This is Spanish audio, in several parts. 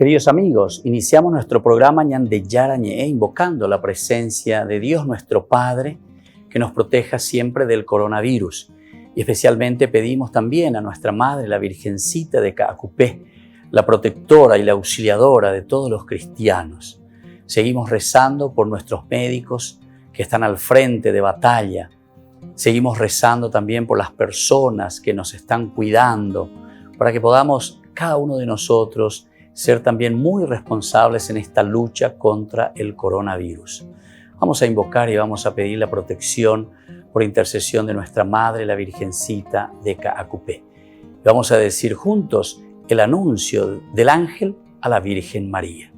Queridos amigos, iniciamos nuestro programa Ñande Yarañe, invocando la presencia de Dios nuestro Padre, que nos proteja siempre del coronavirus. Y especialmente pedimos también a nuestra Madre, la Virgencita de Caacupé, la protectora y la auxiliadora de todos los cristianos. Seguimos rezando por nuestros médicos que están al frente de batalla. Seguimos rezando también por las personas que nos están cuidando, para que podamos, cada uno de nosotros, ser también muy responsables en esta lucha contra el coronavirus. Vamos a invocar y vamos a pedir la protección por intercesión de nuestra Madre, la Virgencita de Caacupé. Vamos a decir juntos el anuncio del ángel a la Virgen María.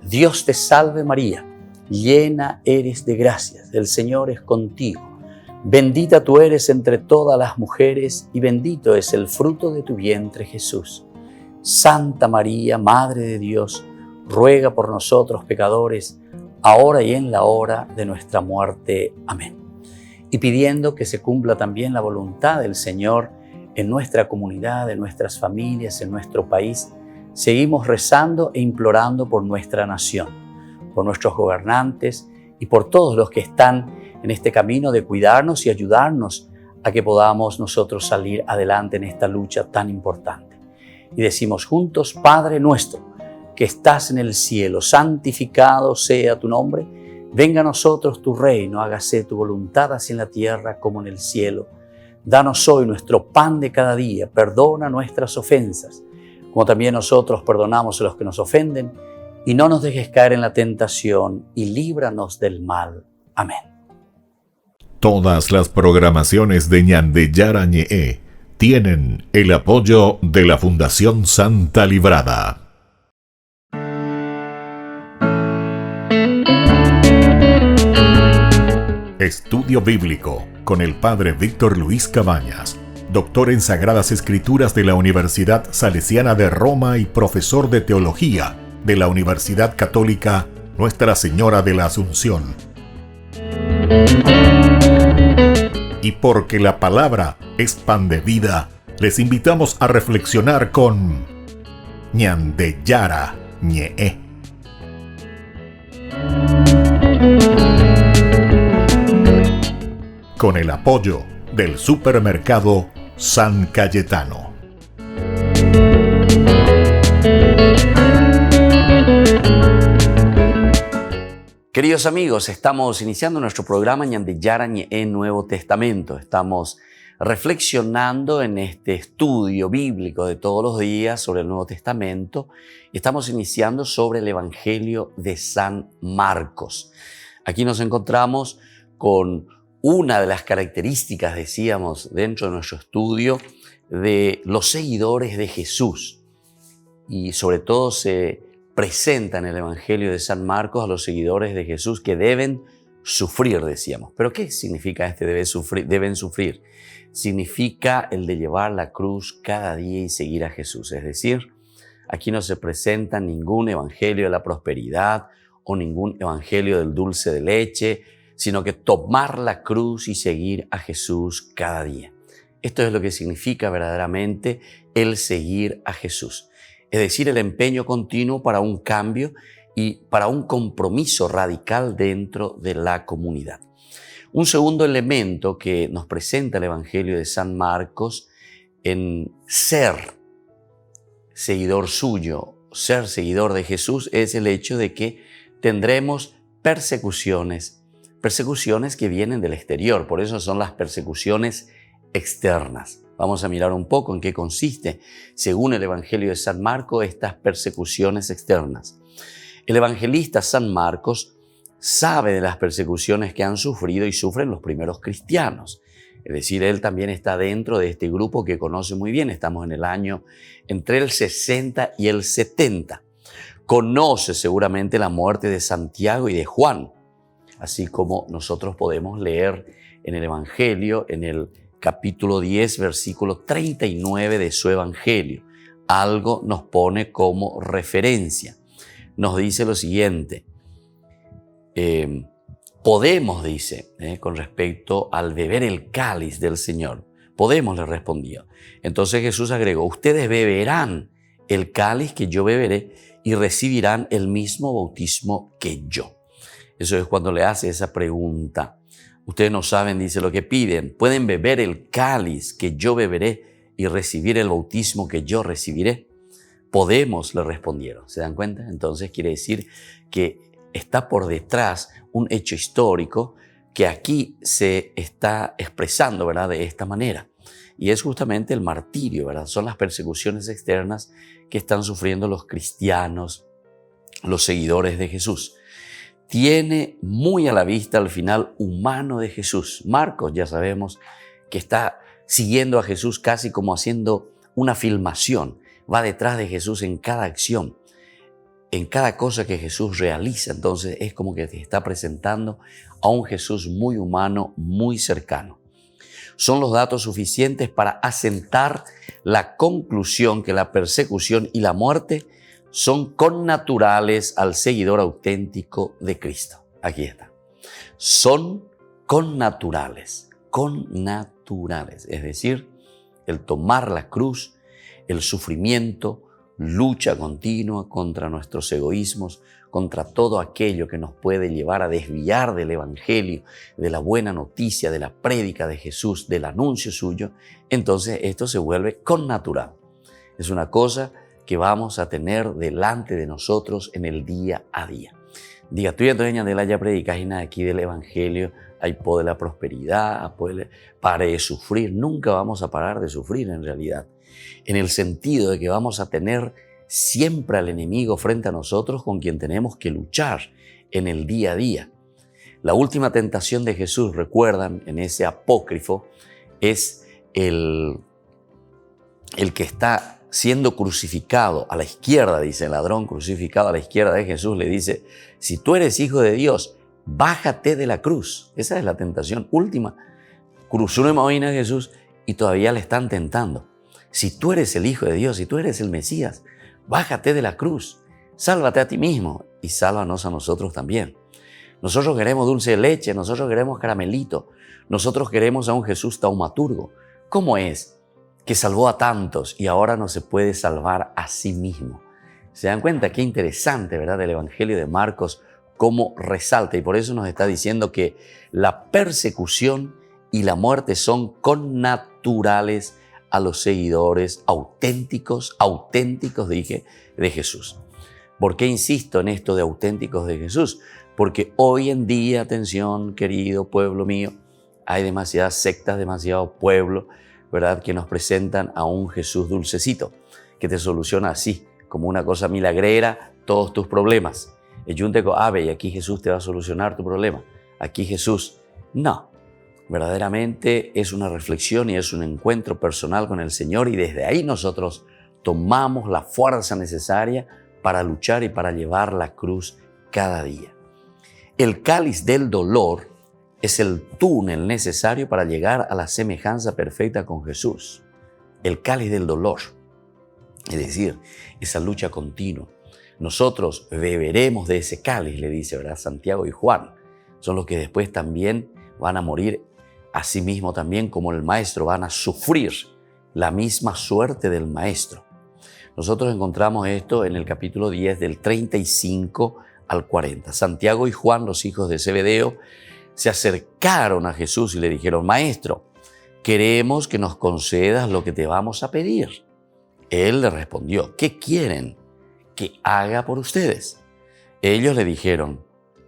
Dios te salve María, llena eres de gracias, el Señor es contigo. Bendita tú eres entre todas las mujeres y bendito es el fruto de tu vientre Jesús. Santa María, Madre de Dios, ruega por nosotros pecadores, ahora y en la hora de nuestra muerte. Amén. Y pidiendo que se cumpla también la voluntad del Señor en nuestra comunidad, en nuestras familias, en nuestro país, seguimos rezando e implorando por nuestra nación, por nuestros gobernantes y por todos los que están en este camino de cuidarnos y ayudarnos a que podamos nosotros salir adelante en esta lucha tan importante. Y decimos juntos, Padre nuestro, que estás en el cielo, santificado sea tu nombre. Venga a nosotros tu reino, hágase tu voluntad así en la tierra como en el cielo. Danos hoy nuestro pan de cada día, perdona nuestras ofensas, como también nosotros perdonamos a los que nos ofenden, y no nos dejes caer en la tentación, y líbranos del mal. Amén. Todas las programaciones de Ñande Yarañe tienen el apoyo de la Fundación Santa Librada. Estudio Bíblico con el Padre Víctor Luis Cabañas, doctor en Sagradas Escrituras de la Universidad Salesiana de Roma y profesor de Teología de la Universidad Católica Nuestra Señora de la Asunción. Y porque la palabra es pan de vida, les invitamos a reflexionar con Ñande Yarañe. Con el apoyo del supermercado San Cayetano. Queridos amigos, estamos iniciando nuestro programa Ñande Yarañe en Nuevo Testamento. Estamos reflexionando en este estudio bíblico de todos los días sobre el Nuevo Testamento. Estamos iniciando sobre el Evangelio de San Marcos. Aquí nos encontramos con una de las características, decíamos, dentro de nuestro estudio de los seguidores de Jesús. Y sobre todo se presenta en el Evangelio de San Marcos a los seguidores de Jesús que deben sufrir, decíamos. ¿Pero qué significa deben sufrir? Significa el de llevar la cruz cada día y seguir a Jesús. Es decir, aquí no se presenta ningún evangelio de la prosperidad o ningún evangelio del dulce de leche, sino que tomar la cruz y seguir a Jesús cada día. Esto es lo que significa verdaderamente el seguir a Jesús. Es decir, el empeño continuo para un cambio y para un compromiso radical dentro de la comunidad. Un segundo elemento que nos presenta el Evangelio de San Marcos en ser seguidor suyo, ser seguidor de Jesús, es el hecho de que tendremos persecuciones que vienen del exterior. Por eso son las persecuciones externas. Vamos a mirar un poco en qué consiste, según el Evangelio de San Marcos, estas persecuciones externas. El evangelista San Marcos sabe de las persecuciones que han sufrido y sufren los primeros cristianos. Es decir, él también está dentro de este grupo que conoce muy bien. Estamos en el año entre el 60 y el 70. Conoce seguramente la muerte de Santiago y de Juan, así como nosotros podemos leer en el Evangelio, en el capítulo 10, versículo 39 de su Evangelio. Algo nos pone como referencia. Nos dice lo siguiente. Podemos, dice, con respecto al beber el cáliz del Señor. Podemos, le respondió. Entonces Jesús agregó, ustedes beberán el cáliz que yo beberé y recibirán el mismo bautismo que yo. Eso es cuando le hace esa pregunta. Ustedes no saben, dice, lo que piden. ¿Pueden beber el cáliz que yo beberé y recibir el bautismo que yo recibiré? Podemos, le respondieron. ¿Se dan cuenta? Entonces quiere decir que está por detrás un hecho histórico que aquí se está expresando, ¿verdad?, de esta manera. Y es justamente el martirio, ¿verdad? Son las persecuciones externas que están sufriendo los cristianos, los seguidores de Jesús. Tiene muy a la vista el final humano de Jesús. Marcos, ya sabemos que está siguiendo a Jesús casi como haciendo una filmación. Va detrás de Jesús en cada acción, en cada cosa que Jesús realiza. Entonces es como que te está presentando a un Jesús muy humano, muy cercano. Son los datos suficientes para asentar la conclusión que la persecución y la muerte son connaturales al seguidor auténtico de Cristo. Aquí está. Son connaturales, es decir, el tomar la cruz, el sufrimiento, lucha continua contra nuestros egoísmos, contra todo aquello que nos puede llevar a desviar del Evangelio, de la buena noticia, de la prédica de Jesús, del anuncio suyo. Entonces esto se vuelve connatural. Es una cosa que vamos a tener delante de nosotros en el día a día. Diga, tú y Antonia de la ya predicas y nada aquí del Evangelio, hay poder de la prosperidad, pare de sufrir. Nunca vamos a parar de sufrir en realidad, en el sentido de que vamos a tener siempre al enemigo frente a nosotros con quien tenemos que luchar en el día a día. La última tentación de Jesús, recuerdan, en ese apócrifo, es el que está siendo crucificado a la izquierda, dice el ladrón crucificado a la izquierda de Jesús, le dice, si tú eres hijo de Dios, bájate de la cruz. Esa es la tentación última. Cruzó una imagina a Jesús y todavía le están tentando. Si tú eres el hijo de Dios, si tú eres el Mesías, bájate de la cruz, sálvate a ti mismo y sálvanos a nosotros también. Nosotros queremos dulce de leche, nosotros queremos caramelito, nosotros queremos a un Jesús taumaturgo. ¿Cómo es que salvó a tantos y ahora no se puede salvar a sí mismo? ¿Se dan cuenta? Qué interesante, ¿verdad? Del Evangelio de Marcos, cómo resalta, y por eso nos está diciendo que la persecución y la muerte son connaturales a los seguidores auténticos dije, de Jesús. ¿Por qué insisto en esto de auténticos de Jesús? Porque hoy en día, atención, querido pueblo mío, hay demasiadas sectas, demasiado pueblo, ¿verdad?, que nos presentan a un Jesús dulcecito, que te soluciona así, como una cosa milagrera, todos tus problemas. Y aquí Jesús te va a solucionar tu problema. Aquí Jesús, no. Verdaderamente es una reflexión y es un encuentro personal con el Señor, y desde ahí nosotros tomamos la fuerza necesaria para luchar y para llevar la cruz cada día. El cáliz del dolor es el túnel necesario para llegar a la semejanza perfecta con Jesús. El cáliz del dolor, es decir, esa lucha continua. Nosotros beberemos de ese cáliz, le dice, ¿verdad? Santiago y Juan. Son los que después también van a morir, asimismo también como el Maestro, van a sufrir la misma suerte del Maestro. Nosotros encontramos esto en el capítulo 10 del 35 al 40. Santiago y Juan, los hijos de Zebedeo, se acercaron a Jesús y le dijeron, Maestro, queremos que nos concedas lo que te vamos a pedir. Él le respondió, ¿qué quieren que haga por ustedes? Ellos le dijeron,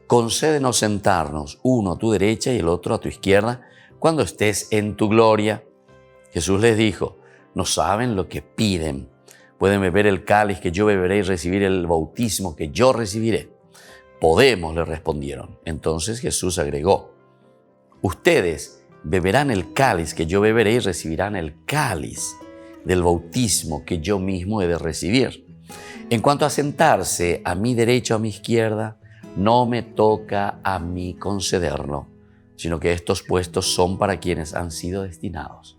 concédenos sentarnos, uno a tu derecha y el otro a tu izquierda, cuando estés en tu gloria. Jesús les dijo, no saben lo que piden. Pueden beber el cáliz que yo beberé y recibir el bautismo que yo recibiré. Podemos, le respondieron. Entonces Jesús agregó, ustedes beberán el cáliz que yo beberé y recibirán el cáliz del bautismo que yo mismo he de recibir. En cuanto a sentarse a mi derecha o a mi izquierda, no me toca a mí concederlo, sino que estos puestos son para quienes han sido destinados.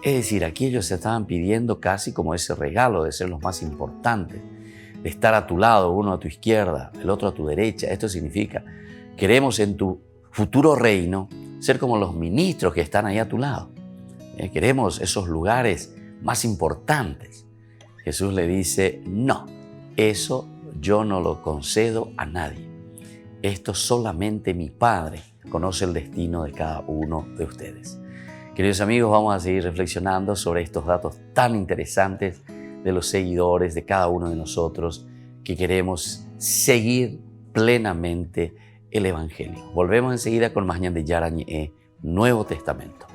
Es decir, aquí ellos se estaban pidiendo casi como ese regalo de ser los más importantes, de estar a tu lado, uno a tu izquierda, el otro a tu derecha. Esto significa, queremos en tu futuro reino ser como los ministros que están ahí a tu lado. Queremos esos lugares más importantes. Jesús le dice, no, eso yo no lo concedo a nadie. Esto solamente mi Padre conoce el destino de cada uno de ustedes. Queridos amigos, vamos a seguir reflexionando sobre estos datos tan interesantes de los seguidores de cada uno de nosotros que queremos seguir plenamente el Evangelio. Volvemos enseguida con más Ñande Yarañe, Nuevo Testamento.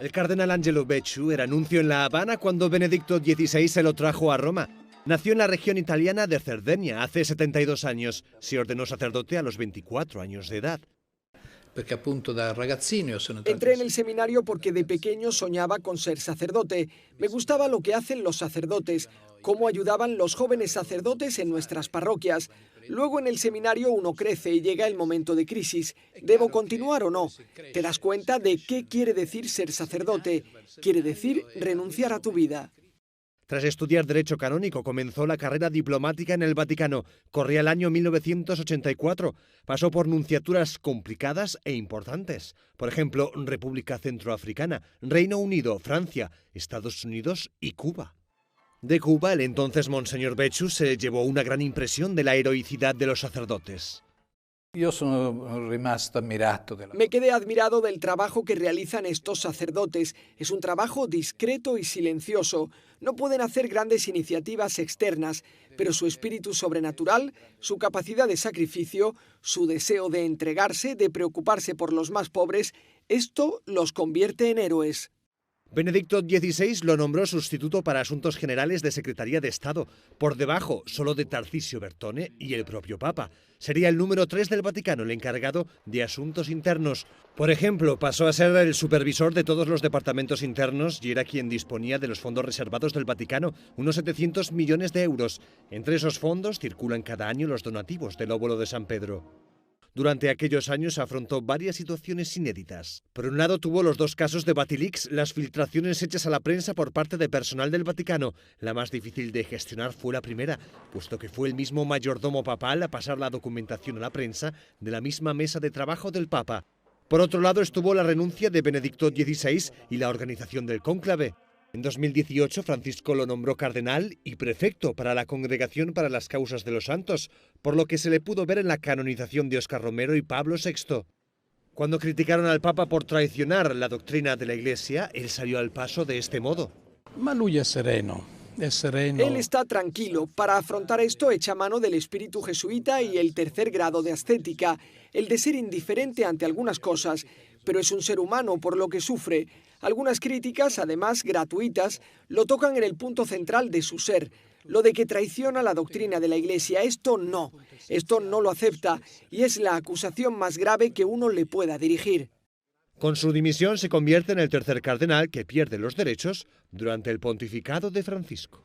El cardenal Angelo Becciu era nuncio en La Habana cuando Benedicto XVI se lo trajo a Roma. Nació en la región italiana de Cerdeña hace 72 años. Se ordenó sacerdote a los 24 años de edad. Entré en el seminario porque de pequeño soñaba con ser sacerdote. Me gustaba lo que hacen los sacerdotes, cómo ayudaban los jóvenes sacerdotes en nuestras parroquias. Luego en el seminario uno crece y llega el momento de crisis. ¿Debo continuar o no? Te das cuenta de qué quiere decir ser sacerdote. Quiere decir renunciar a tu vida. Tras estudiar Derecho Canónico, comenzó la carrera diplomática en el Vaticano. Corría el año 1984. Pasó por nunciaturas complicadas e importantes. Por ejemplo, República Centroafricana, Reino Unido, Francia, Estados Unidos y Cuba. De Cuba, el entonces Monseñor Becciu se llevó una gran impresión de la heroicidad de los sacerdotes. Me quedé admirado del trabajo que realizan estos sacerdotes. Es un trabajo discreto y silencioso. No pueden hacer grandes iniciativas externas, pero su espíritu sobrenatural, su capacidad de sacrificio, su deseo de entregarse, de preocuparse por los más pobres, esto los convierte en héroes. Benedicto XVI lo nombró sustituto para Asuntos Generales de Secretaría de Estado, por debajo solo de Tarcisio Bertone y el propio Papa. Sería el número 3 del Vaticano, el encargado de asuntos internos. Por ejemplo, pasó a ser el supervisor de todos los departamentos internos y era quien disponía de los fondos reservados del Vaticano, unos 700 millones de euros. Entre esos fondos circulan cada año los donativos del óbolo de San Pedro. Durante aquellos años afrontó varias situaciones inéditas. Por un lado tuvo los dos casos de Batilix, las filtraciones hechas a la prensa por parte de personal del Vaticano. La más difícil de gestionar fue la primera, puesto que fue el mismo mayordomo papal a pasar la documentación a la prensa de la misma mesa de trabajo del Papa. Por otro lado estuvo la renuncia de Benedicto XVI y la organización del cónclave. En 2018, Francisco lo nombró cardenal y prefecto para la Congregación para las Causas de los Santos, por lo que se le pudo ver en la canonización de Óscar Romero y Pablo VI. Cuando criticaron al Papa por traicionar la doctrina de la Iglesia, él salió al paso de este modo. Él está tranquilo. Para afrontar esto echa mano del espíritu jesuita y el tercer grado de ascética, el de ser indiferente ante algunas cosas, pero es un ser humano por lo que sufre. Algunas críticas, además gratuitas, lo tocan en el punto central de su ser, lo de que traiciona la doctrina de la Iglesia. Esto no lo acepta y es la acusación más grave que uno le pueda dirigir. Con su dimisión se convierte en el tercer cardenal que pierde los derechos durante el pontificado de Francisco.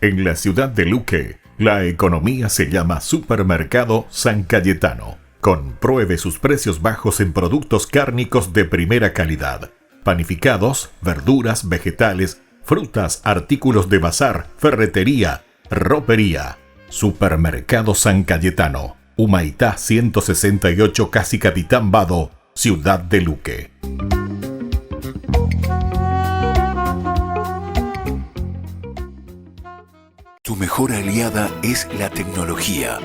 En la ciudad de Luque, la economía se llama Supermercado San Cayetano. Compruebe sus precios bajos en productos cárnicos de primera calidad. Panificados, verduras, vegetales, frutas, artículos de bazar, ferretería, ropería. Supermercado San Cayetano, Humaitá 168, Casi Capitán Vado, ciudad de Luque. Tu mejor aliada es la tecnología.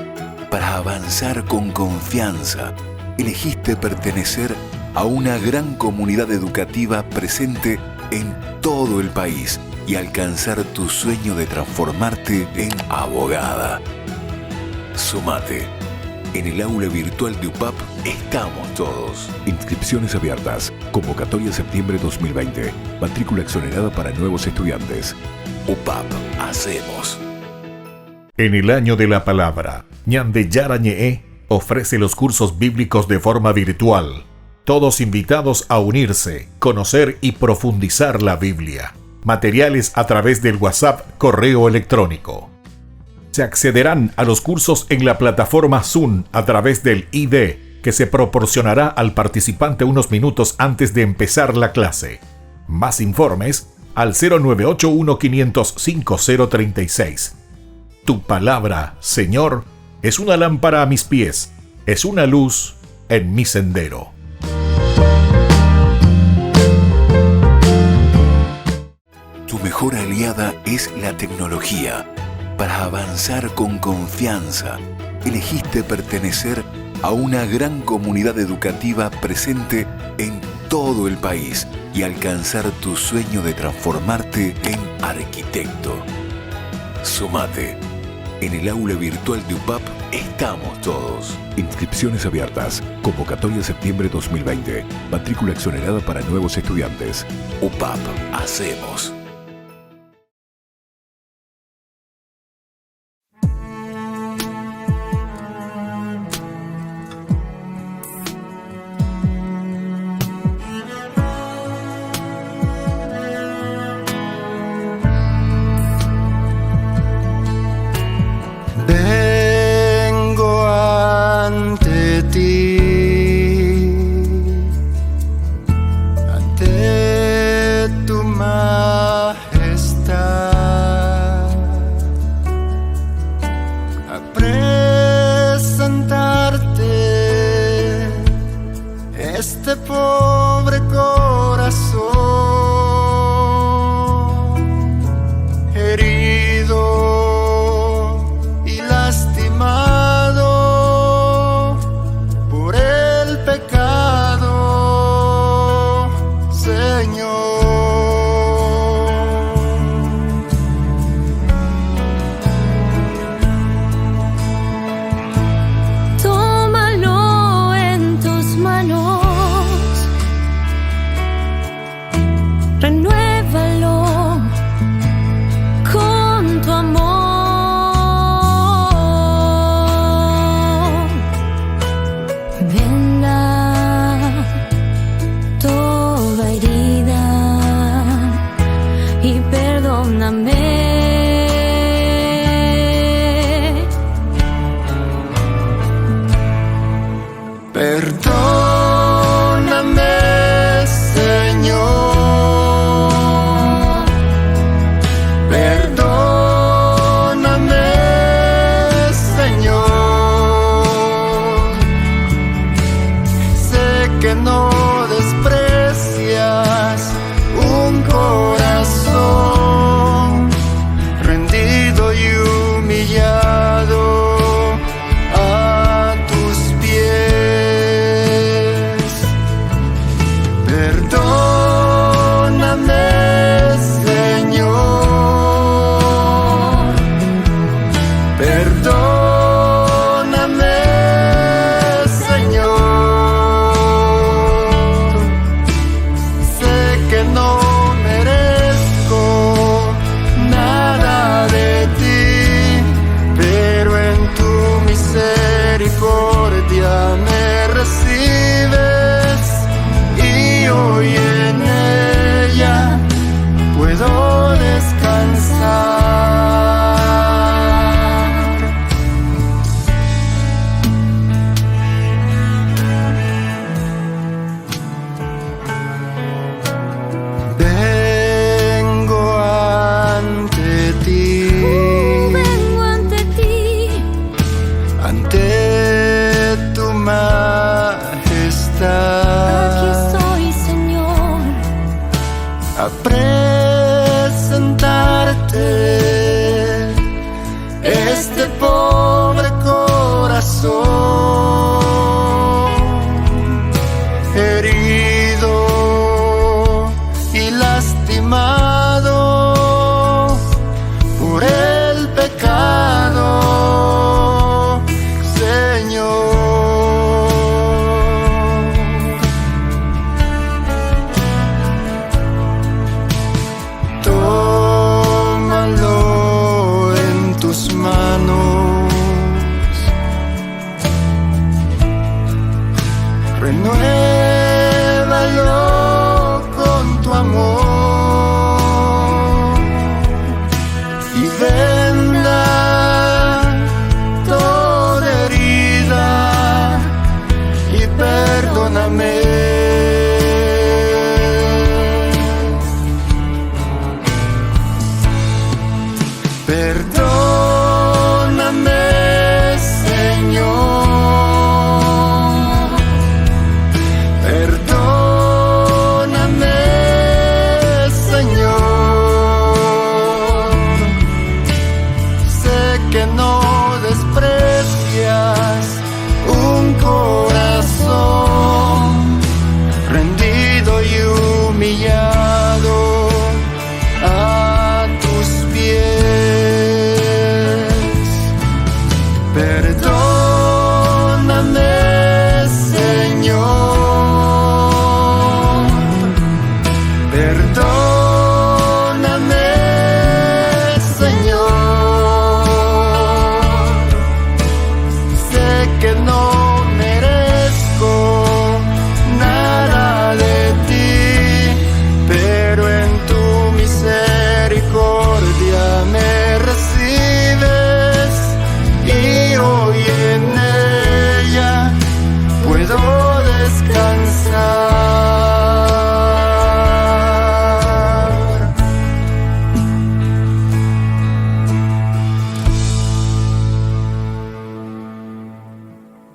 Para avanzar con confianza, elegiste pertenecer a una gran comunidad educativa presente en todo el país y alcanzar tu sueño de transformarte en abogada. Sumate. En el aula virtual de UPAP estamos todos. Inscripciones abiertas. Convocatoria septiembre 2020. Matrícula exonerada para nuevos estudiantes. UPAP. Hacemos. En el año de la palabra, Ñande Yarañe ofrece los cursos bíblicos de forma virtual. Todos invitados a unirse, conocer y profundizar la Biblia. Materiales a través del WhatsApp, correo electrónico. Se accederán a los cursos en la plataforma Zoom a través del ID, que se proporcionará al participante unos minutos antes de empezar la clase. Más informes al 0981-505-036. Tu palabra, Señor, es una lámpara a mis pies, es una luz en mi sendero. Tu mejor aliada es la tecnología. Para avanzar con confianza, elegiste pertenecer a una gran comunidad educativa presente en todo el país y alcanzar tu sueño de transformarte en arquitecto. Sumate. En el aula virtual de UPAP estamos todos. Inscripciones abiertas. Convocatoria septiembre 2020. Matrícula exonerada para nuevos estudiantes. UPAP. Hacemos.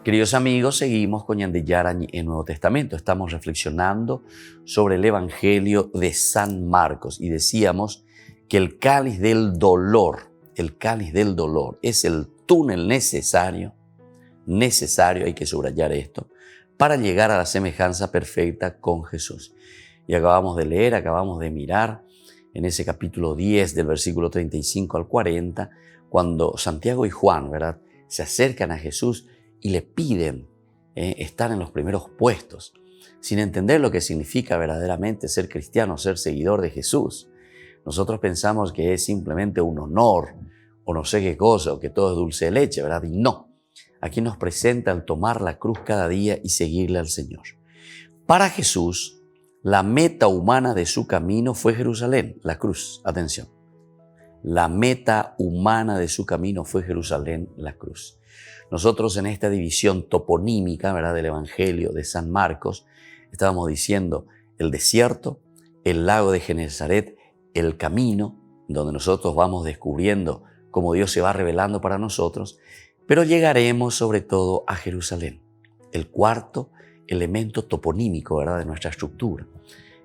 Queridos amigos, seguimos con Ñandiyarañi en Nuevo Testamento. Estamos reflexionando sobre el Evangelio de San Marcos y decíamos que el cáliz del dolor es el túnel necesario, hay que subrayar esto, para llegar a la semejanza perfecta con Jesús. Y acabamos de leer, acabamos de mirar en ese capítulo 10 del versículo 35 al 40, cuando Santiago y Juan, ¿verdad?, se acercan a Jesús y le piden estar en los primeros puestos, sin entender lo que significa verdaderamente ser cristiano, ser seguidor de Jesús. Nosotros pensamos que es simplemente un honor, o no sé qué cosa, o que todo es dulce de leche, ¿verdad? Y no. Aquí nos presenta el tomar la cruz cada día y seguirle al Señor. Para Jesús, la meta humana de su camino fue Jerusalén, la cruz. Atención. La meta humana de su camino fue Jerusalén, la cruz. Nosotros en esta división toponímica, ¿verdad?, del Evangelio de San Marcos, estábamos diciendo el desierto, el lago de Genesaret, el camino, donde nosotros vamos descubriendo cómo Dios se va revelando para nosotros, pero llegaremos sobre todo a Jerusalén, el cuarto elemento toponímico, ¿verdad?, de nuestra estructura.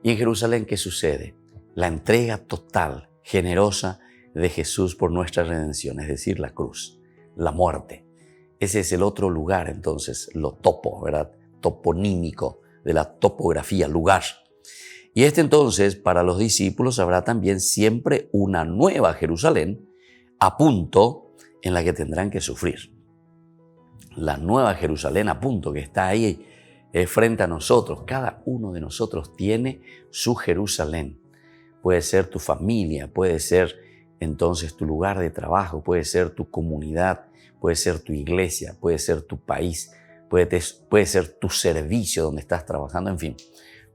Y en Jerusalén, ¿qué sucede? La entrega total, generosa de Jesús por nuestra redención, es decir, la cruz, la muerte. Ese es el otro lugar, entonces, lo topo, ¿verdad?, toponímico, de la topografía, lugar. Y entonces, para los discípulos habrá también siempre una nueva Jerusalén a punto en la que tendrán que sufrir. La nueva Jerusalén a punto que está ahí frente a nosotros. Cada uno de nosotros tiene su Jerusalén. Puede ser tu familia, puede ser entonces tu lugar de trabajo, puede ser tu comunidad, puede ser tu iglesia, puede ser tu país, puede ser tu servicio donde estás trabajando, en fin.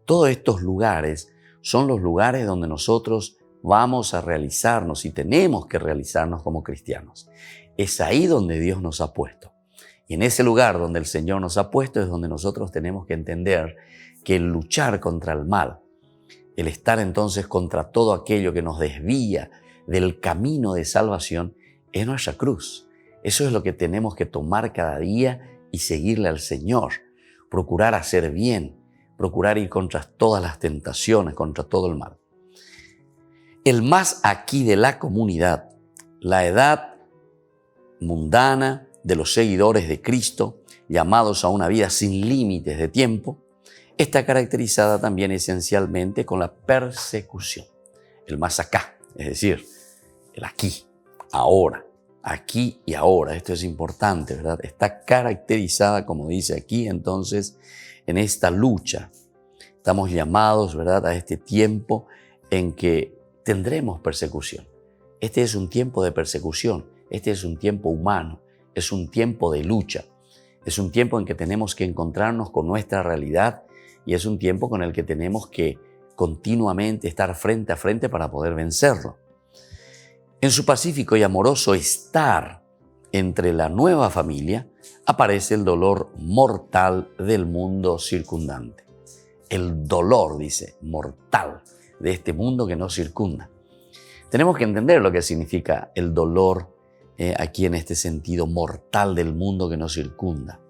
Todos estos lugares son los lugares donde nosotros vamos a realizarnos y tenemos que realizarnos como cristianos. Es ahí donde Dios nos ha puesto. Y en ese lugar donde el Señor nos ha puesto es donde nosotros tenemos que entender que el luchar contra el mal, el estar entonces contra todo aquello que nos desvía del camino de salvación, es nuestra cruz. Eso es lo que tenemos que tomar cada día y seguirle al Señor. Procurar hacer bien, procurar ir contra todas las tentaciones, contra todo el mal. El más aquí de la comunidad, la edad mundana de los seguidores de Cristo, llamados a una vida sin límites de tiempo, está caracterizada también esencialmente con la persecución. El más acá, es decir, el aquí, ahora, aquí y ahora. Esto es importante, ¿verdad? Está caracterizada, como dice aquí, entonces, en esta lucha. Estamos llamados, ¿verdad?, a este tiempo en que tendremos persecución. Este es un tiempo de persecución, este es un tiempo humano, es un tiempo de lucha, es un tiempo en que tenemos que encontrarnos con nuestra realidad y es un tiempo con el que tenemos que continuamente estar frente a frente para poder vencerlo. En su pacífico y amoroso estar entre la nueva familia aparece el dolor mortal del mundo circundante. El dolor, dice, mortal de este mundo que nos circunda. Tenemos que entender lo que significa el dolor aquí en este sentido mortal del mundo que nos circunda.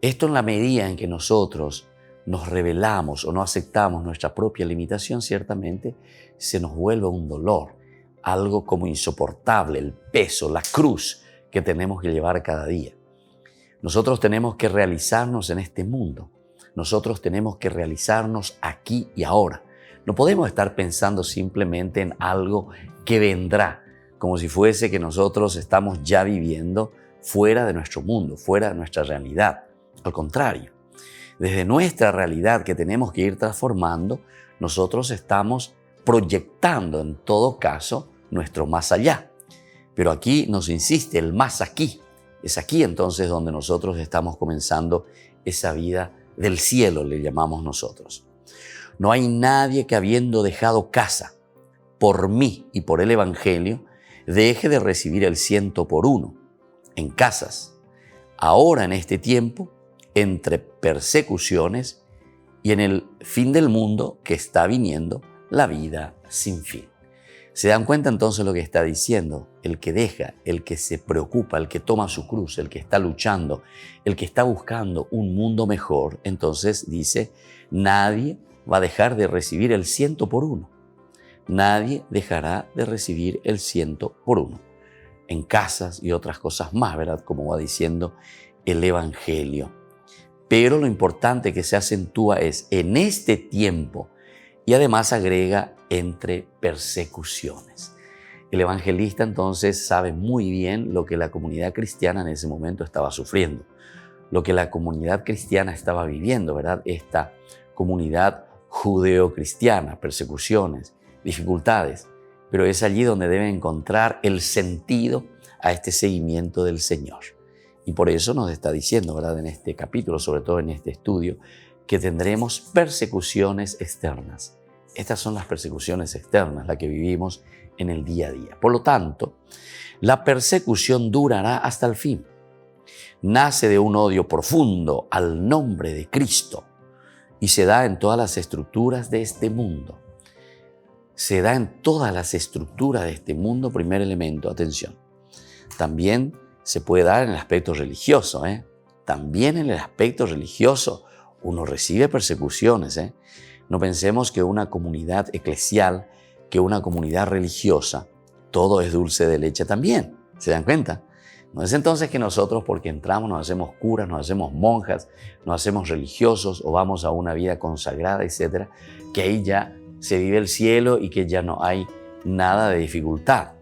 Esto en la medida en que nosotros nos rebelamos o no aceptamos nuestra propia limitación, ciertamente se nos vuelve un dolor, algo como insoportable, el peso, la cruz que tenemos que llevar cada día. Nosotros tenemos que realizarnos en este mundo. Nosotros tenemos que realizarnos aquí y ahora. No podemos estar pensando simplemente en algo que vendrá, como si fuese que nosotros estamos ya viviendo fuera de nuestro mundo, fuera de nuestra realidad. Al contrario, desde nuestra realidad que tenemos que ir transformando, nosotros estamos proyectando en todo caso nuestro más allá. Pero aquí nos insiste el más aquí. Es aquí entonces donde nosotros estamos comenzando esa vida del cielo, le llamamos nosotros. No hay nadie que habiendo dejado casa por mí y por el Evangelio, deje de recibir el 100 en casas, ahora en este tiempo, entre persecuciones y en el fin del mundo que está viniendo, la vida sin fin. ¿Se dan cuenta entonces lo que está diciendo? El que deja, el que se preocupa, el que toma su cruz, el que está luchando, el que está buscando un mundo mejor, entonces dice, nadie va a dejar de recibir el 100 por 1. Nadie dejará de recibir el 100 por 1. En casas y otras cosas más, ¿verdad? Como va diciendo el Evangelio. Pero lo importante que se acentúa es en este tiempo y además agrega entre persecuciones. El evangelista entonces sabe muy bien lo que la comunidad cristiana en ese momento estaba sufriendo, lo que la comunidad cristiana estaba viviendo, ¿verdad? Esta comunidad judeo-cristiana, persecuciones, dificultades, pero es allí donde debe encontrar el sentido a este seguimiento del Señor. Y por eso nos está diciendo, ¿verdad? En este capítulo, sobre todo en este estudio, que tendremos persecuciones externas. Estas son las persecuciones externas, las que vivimos en el día a día. Por lo tanto, la persecución durará hasta el fin. Nace de un odio profundo al nombre de Cristo y se da en todas las estructuras de este mundo. Se da en todas las estructuras de este mundo, primer elemento, atención. También se puede dar en el aspecto religioso, También en el aspecto religioso uno recibe persecuciones, No pensemos que una comunidad eclesial, que una comunidad religiosa, todo es dulce de leche también. ¿Se dan cuenta? No es entonces que nosotros, porque entramos, nos hacemos curas, nos hacemos monjas, nos hacemos religiosos o vamos a una vida consagrada, etcétera, que ahí ya se vive el cielo y que ya no hay nada de dificultad,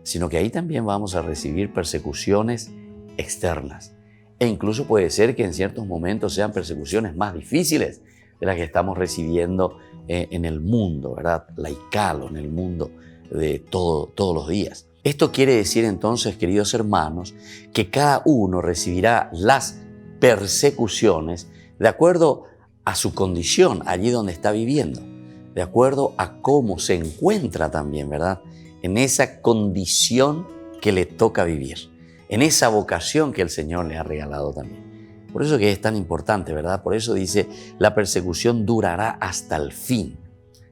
sino que ahí también vamos a recibir persecuciones externas. E incluso puede ser que en ciertos momentos sean persecuciones más difíciles de las que estamos recibiendo en el mundo, ¿verdad? Laical, en el mundo de todos los días. Esto quiere decir entonces, queridos hermanos, que cada uno recibirá las persecuciones de acuerdo a su condición, allí donde está viviendo, de acuerdo a cómo se encuentra también, ¿verdad? En esa condición que le toca vivir, en esa vocación que el Señor le ha regalado también. Por eso que es tan importante, ¿verdad? Por eso dice, la persecución durará hasta el fin.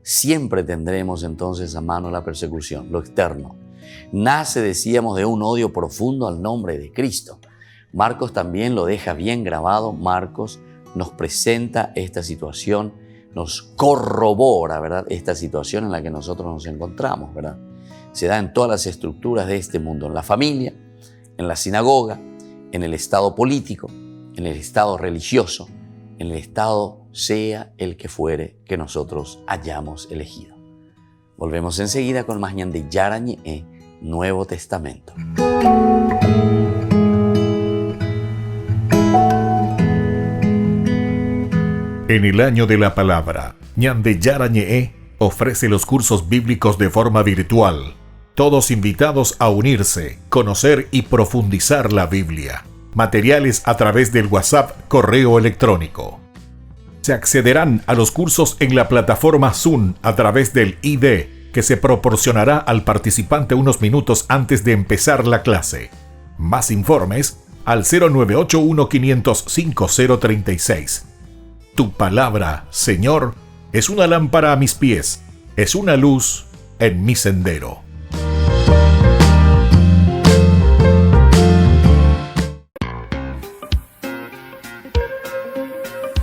Siempre tendremos entonces a mano la persecución, lo externo. Nace, decíamos, de un odio profundo al nombre de Cristo. Marcos también lo deja bien grabado. Marcos nos presenta esta situación, nos corrobora, ¿verdad? Esta situación en la que nosotros nos encontramos, ¿verdad? Se da en todas las estructuras de este mundo, en la familia, en la sinagoga, en el estado político, en el estado religioso, en el estado sea el que fuere que nosotros hayamos elegido. Volvemos enseguida con más ñande Yarañe, Nuevo Testamento. En el año de la palabra, ñande Yarañe ofrece los cursos bíblicos de forma virtual. Todos invitados a unirse, conocer y profundizar la Biblia. Materiales a través del WhatsApp, correo electrónico. Se accederán a los cursos en la plataforma Zoom a través del ID, que se proporcionará al participante unos minutos antes de empezar la clase. Más informes al 0981-500-5036. Tu palabra, Señor, es una lámpara a mis pies, es una luz en mi sendero.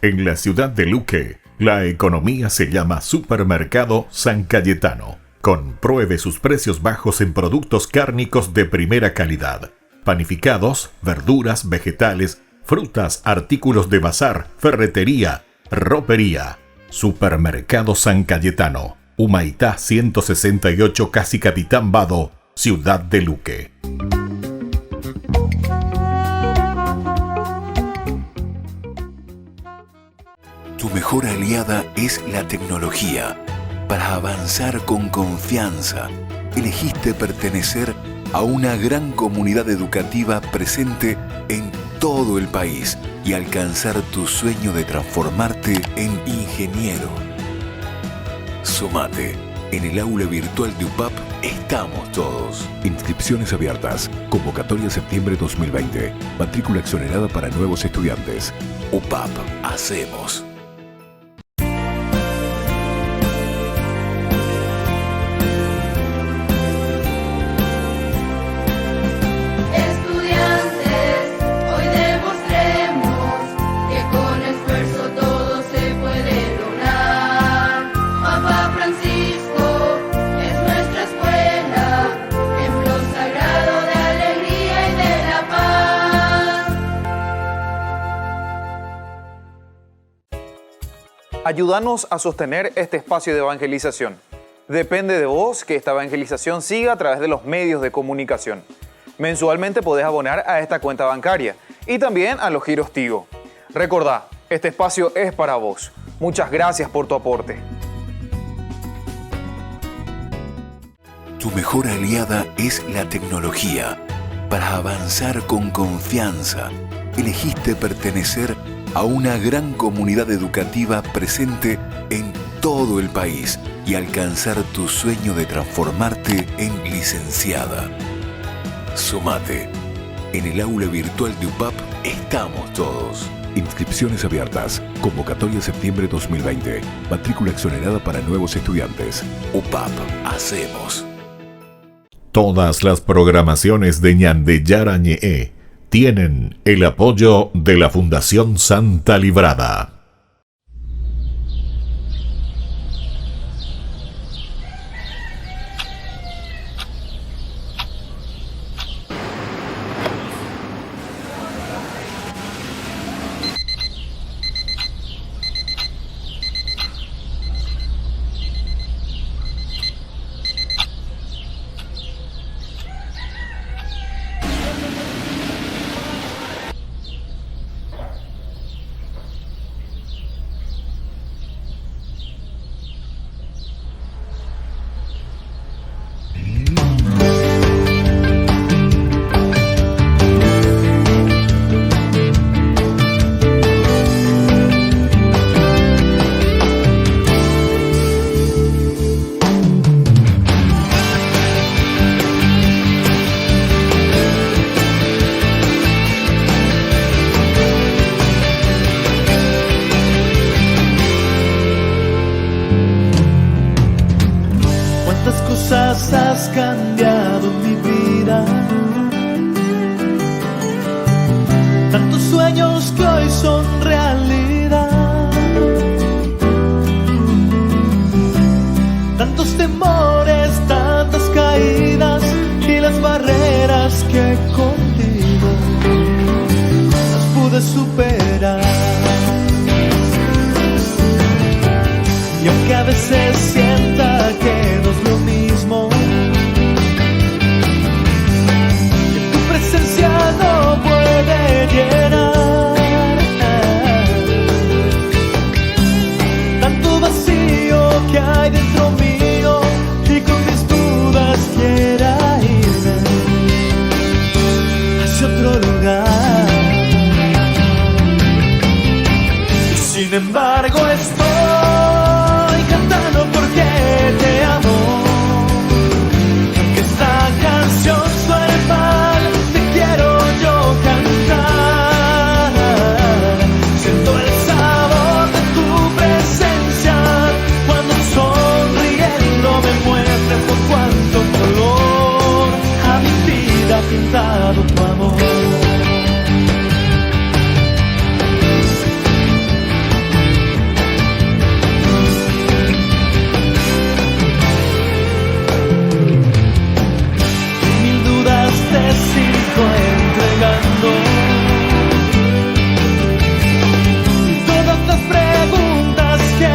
En la ciudad de Luque, la economía se llama Supermercado San Cayetano. Compruebe sus precios bajos en productos cárnicos de primera calidad. Panificados, verduras, vegetales, frutas, artículos de bazar, ferretería, ropería. Supermercado San Cayetano, Humaitá 168, Casi Capitán Vado, ciudad de Luque. Tu mejor aliada es la tecnología. Para avanzar con confianza, elegiste pertenecer a una gran comunidad educativa presente en todo el país y alcanzar tu sueño de transformarte en ingeniero. Sumate. En el aula virtual de UPAP estamos todos. Inscripciones abiertas. Convocatoria septiembre 2020. Matrícula exonerada para nuevos estudiantes. UPAP. Hacemos. Ayúdanos a sostener este espacio de evangelización. Depende de vos que esta evangelización siga a través de los medios de comunicación. Mensualmente podés abonar a esta cuenta bancaria y también a los giros Tigo. Recordá, este espacio es para vos. Muchas gracias por tu aporte. Tu mejor aliada es la tecnología. Para avanzar con confianza, elegiste pertenecer a una gran comunidad educativa presente en todo el país y alcanzar tu sueño de transformarte en licenciada. Sumate. En el aula virtual de UPAP estamos todos. Inscripciones abiertas. Convocatoria septiembre 2020. Matrícula exonerada para nuevos estudiantes. UPAP. Hacemos. Todas las programaciones de Ñandeyara Ñe'e tienen el apoyo de la Fundación Santa Librada. Has cambiado mi vida, tantos sueños que hoy son realidad, tantos temores, tantas caídas y las barreras que contigo las pude superar. Y aunque a veces sienta que no es lo mismo, que tu presencia no puede llenar tanto vacío que hay dentro mío, y con mis dudas quiera irme hacia otro lugar. Y sin embargo estoy porque te amo, aunque esta canción suene mal, te quiero yo cantar. Siento el sabor de tu presencia cuando sonriendo me muestras con cuánto color a mi vida pintado tu amor. Entregando todas las preguntas que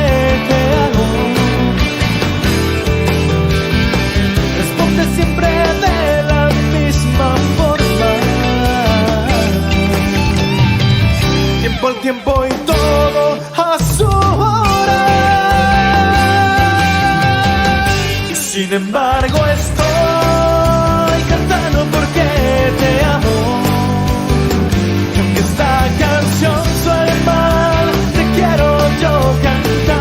te hago, responde siempre de la misma forma. Tiempo al tiempo y todo a su hora. Y sin embargo estoy cantando porque te amo. Y aunque esta canción suene mal, te quiero yo cantar.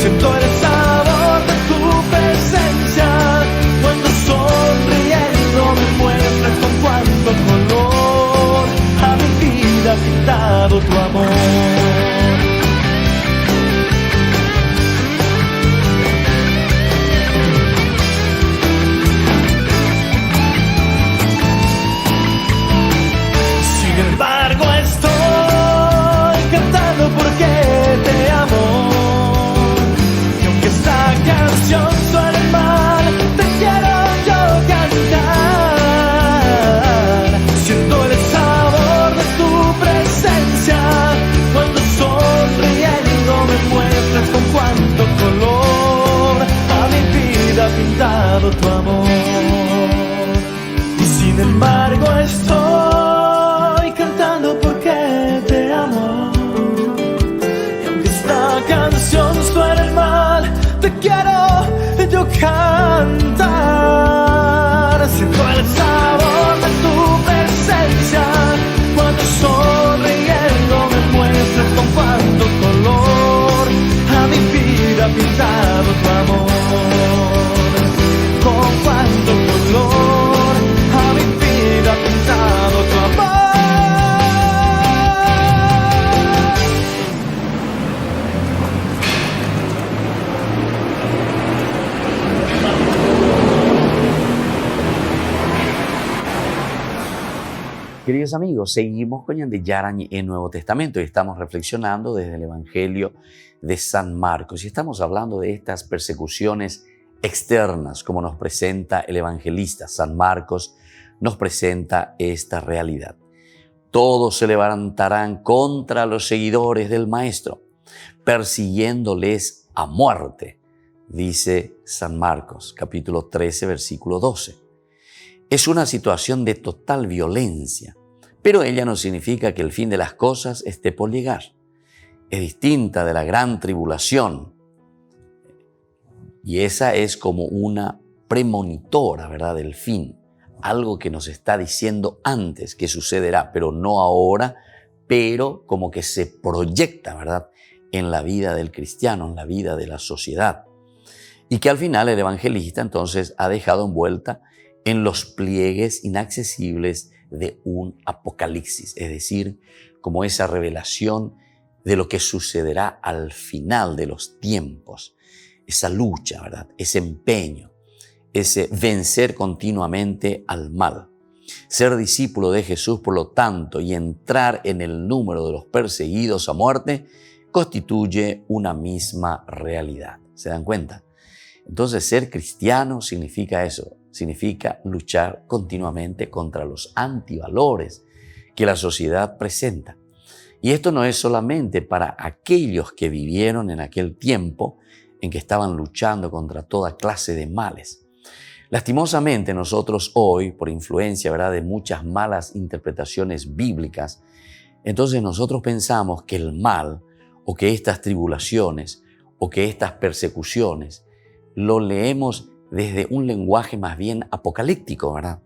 Siento el sabor de tu presencia cuando sonriendo me muestras con cuánto color a mi vida pintado tu amor. pintado tu amor. Y sin embargo estoy cantando porque te amo. Y aunque esta canción suene mal, te quiero yo cantar. Siento el sabor de tu presencia cuando sonriendo me muestras con cuánto color a mi vida pintado tu amor. Con cuánto color a mi vida pintado tu amor. Queridos amigos, seguimos con Yandeyarañe en Nuevo Testamento y estamos reflexionando desde el Evangelio de San Marcos y estamos hablando de estas persecuciones externas como nos presenta el evangelista. San Marcos nos presenta esta realidad. Todos se levantarán contra los seguidores del Maestro, persiguiéndoles a muerte, dice San Marcos, capítulo 13, versículo 12. Es una situación de total violencia, pero ella no significa que el fin de las cosas esté por llegar. Es distinta de la gran tribulación y esa es como una premonitora, ¿verdad?, del fin. Algo que nos está diciendo antes que sucederá, pero no ahora, pero como que se proyecta, ¿verdad?, en la vida del cristiano, en la vida de la sociedad. Y que al final el evangelista entonces ha dejado envuelta en los pliegues inaccesibles de un apocalipsis, es decir, como esa revelación de lo que sucederá al final de los tiempos, esa lucha, ¿verdad?, ese empeño, ese vencer continuamente al mal. Ser discípulo de Jesús, por lo tanto, y entrar en el número de los perseguidos a muerte, constituye una misma realidad. ¿Se dan cuenta? Entonces, ser cristiano significa eso, significa luchar continuamente contra los antivalores que la sociedad presenta. Y esto no es solamente para aquellos que vivieron en aquel tiempo en que estaban luchando contra toda clase de males. Lastimosamente nosotros hoy, por influencia, ¿verdad?, de muchas malas interpretaciones bíblicas, entonces nosotros pensamos que el mal o que estas tribulaciones o que estas persecuciones lo leemos desde un lenguaje más bien apocalíptico, ¿verdad?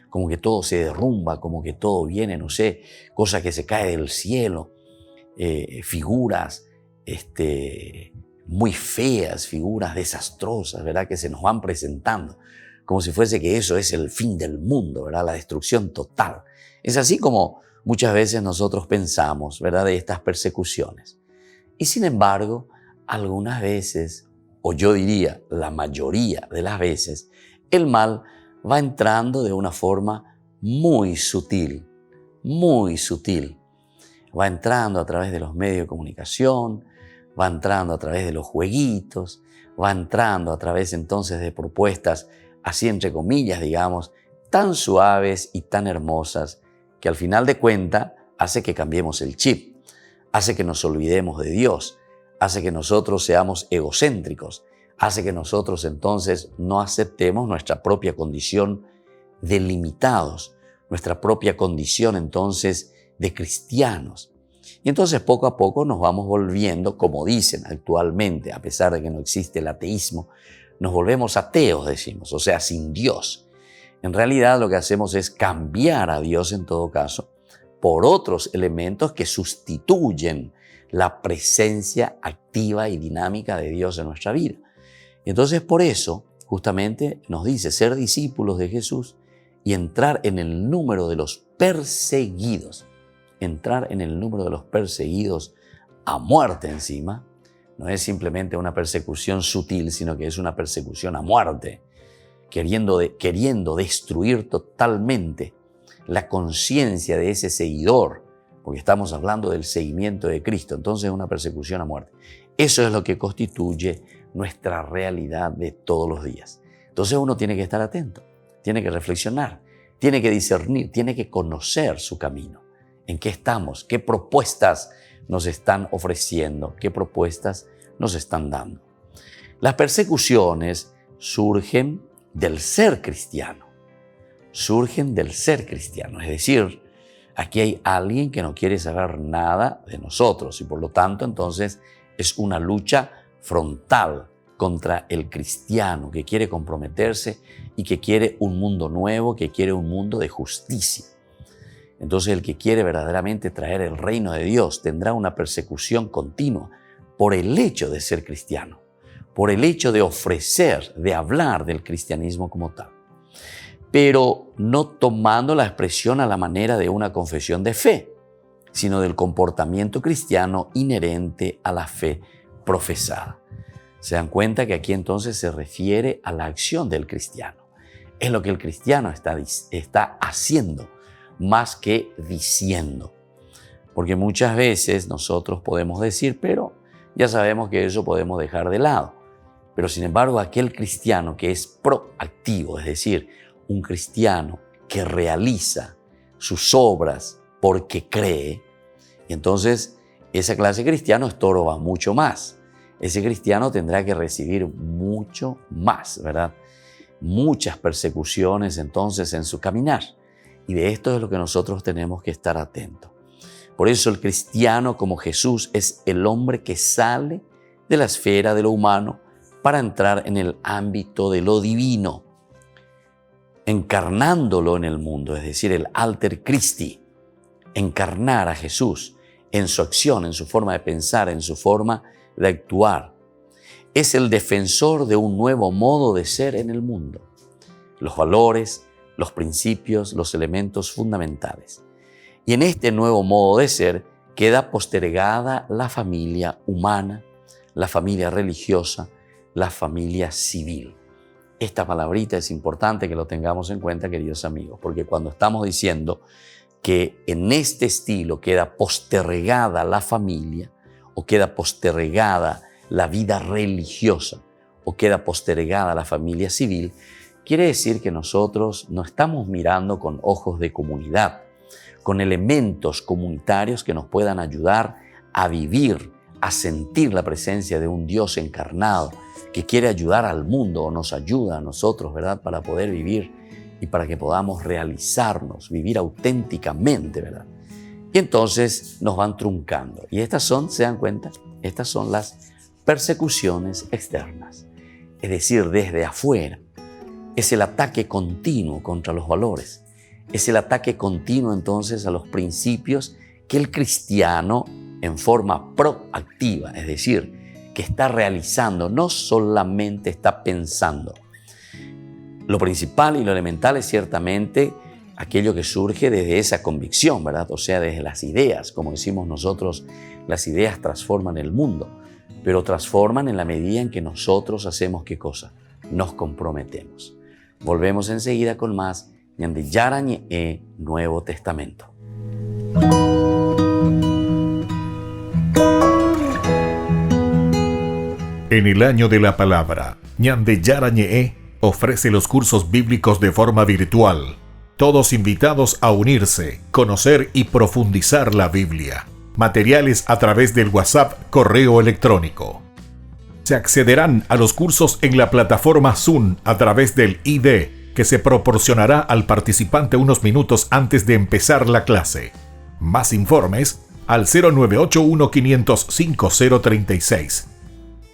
Como que todo se derrumba, como que todo viene, no sé, cosa que se cae del cielo, figuras muy feas, figuras desastrosas, ¿verdad?, que se nos van presentando, como si fuese que eso es el fin del mundo, ¿verdad?, la destrucción total. Es así como muchas veces nosotros pensamos, ¿verdad?, de estas persecuciones. Y sin embargo, algunas veces, o yo diría la mayoría de las veces, el mal va entrando de una forma muy sutil, muy sutil. Va entrando a través de los medios de comunicación, va entrando a través de los jueguitos, va entrando a través entonces de propuestas, así entre comillas, digamos, tan suaves y tan hermosas, que al final de cuentas hace que cambiemos el chip, hace que nos olvidemos de Dios, hace que nosotros seamos egocéntricos, hace que nosotros entonces no aceptemos nuestra propia condición de limitados, nuestra propia condición entonces de cristianos. Y entonces poco a poco nos vamos volviendo, como dicen actualmente, a pesar de que no existe el ateísmo, nos volvemos ateos, decimos, o sea, sin Dios. En realidad lo que hacemos es cambiar a Dios en todo caso por otros elementos que sustituyen la presencia activa y dinámica de Dios en nuestra vida. Y entonces por eso justamente nos dice ser discípulos de Jesús y entrar en el número de los perseguidos. Entrar en el número de los perseguidos a muerte encima. No es simplemente una persecución sutil, sino que es una persecución a muerte, queriendo destruir totalmente la conciencia de ese seguidor, porque estamos hablando del seguimiento de Cristo, entonces es una persecución a muerte. Eso es lo que constituye nuestra realidad de todos los días. Entonces uno tiene que estar atento, tiene que reflexionar, tiene que discernir, tiene que conocer su camino. ¿En qué estamos? ¿Qué propuestas nos están ofreciendo? ¿Qué propuestas nos están dando? Las persecuciones surgen del ser cristiano. Surgen del ser cristiano. Es decir, aquí hay alguien que no quiere saber nada de nosotros y por lo tanto entonces es una lucha frontal contra el cristiano que quiere comprometerse y que quiere un mundo nuevo, que quiere un mundo de justicia. Entonces el que quiere verdaderamente traer el reino de Dios tendrá una persecución continua por el hecho de ser cristiano, por el hecho de ofrecer, de hablar del cristianismo como tal, pero no tomando la expresión a la manera de una confesión de fe, sino del comportamiento cristiano inherente a la fe profesada. Se dan cuenta que aquí entonces se refiere a la acción del cristiano. Es lo que el cristiano está haciendo más que diciendo. Porque muchas veces nosotros podemos decir, pero ya sabemos que eso podemos dejar de lado. Pero sin embargo, aquel cristiano que es proactivo, es decir, un cristiano que realiza sus obras porque cree, y entonces esa clase de cristiano estorba mucho más. Ese cristiano tendrá que recibir mucho más, ¿verdad? Muchas persecuciones entonces en su caminar. Y de esto es lo que nosotros tenemos que estar atentos. Por eso el cristiano como Jesús es el hombre que sale de la esfera de lo humano para entrar en el ámbito de lo divino, encarnándolo en el mundo, es decir, el alter Christi, encarnar a Jesús en su acción, en su forma de pensar, en su forma de actuar. Es el defensor de un nuevo modo de ser en el mundo. Los valores, los principios, los elementos fundamentales. Y en este nuevo modo de ser queda postergada la familia humana, la familia religiosa, la familia civil. Esta palabrita es importante que lo tengamos en cuenta, queridos amigos, porque cuando estamos diciendo que en este estilo queda postergada la familia, o queda postergada la vida religiosa, o queda postergada la familia civil, quiere decir que nosotros no estamos mirando con ojos de comunidad, con elementos comunitarios que nos puedan ayudar a vivir, a sentir la presencia de un Dios encarnado que quiere ayudar al mundo o nos ayuda a nosotros, ¿verdad?, para poder vivir y para que podamos realizarnos, vivir auténticamente, ¿verdad? Y entonces nos van truncando. Y estas son, ¿se dan cuenta? Estas son las persecuciones externas. Es decir, desde afuera. Es el ataque continuo contra los valores. Es el ataque continuo entonces a los principios que el cristiano en forma proactiva, es decir, que está realizando, no solamente está pensando. Lo principal y lo elemental es ciertamente aquello que surge desde esa convicción, ¿verdad? O sea, desde las ideas, como decimos nosotros, las ideas transforman el mundo, pero transforman en la medida en que nosotros hacemos ¿qué cosa? Nos comprometemos. Volvemos enseguida con más Ñande Yarañe Nuevo Testamento. En el año de la palabra, Ñande Yarañe ofrece los cursos bíblicos de forma virtual. Todos invitados a unirse, conocer y profundizar la Biblia. Materiales a través del WhatsApp, correo electrónico. Se accederán a los cursos en la plataforma Zoom a través del ID que se proporcionará al participante unos minutos antes de empezar la clase. Más informes al 0981-500-5036.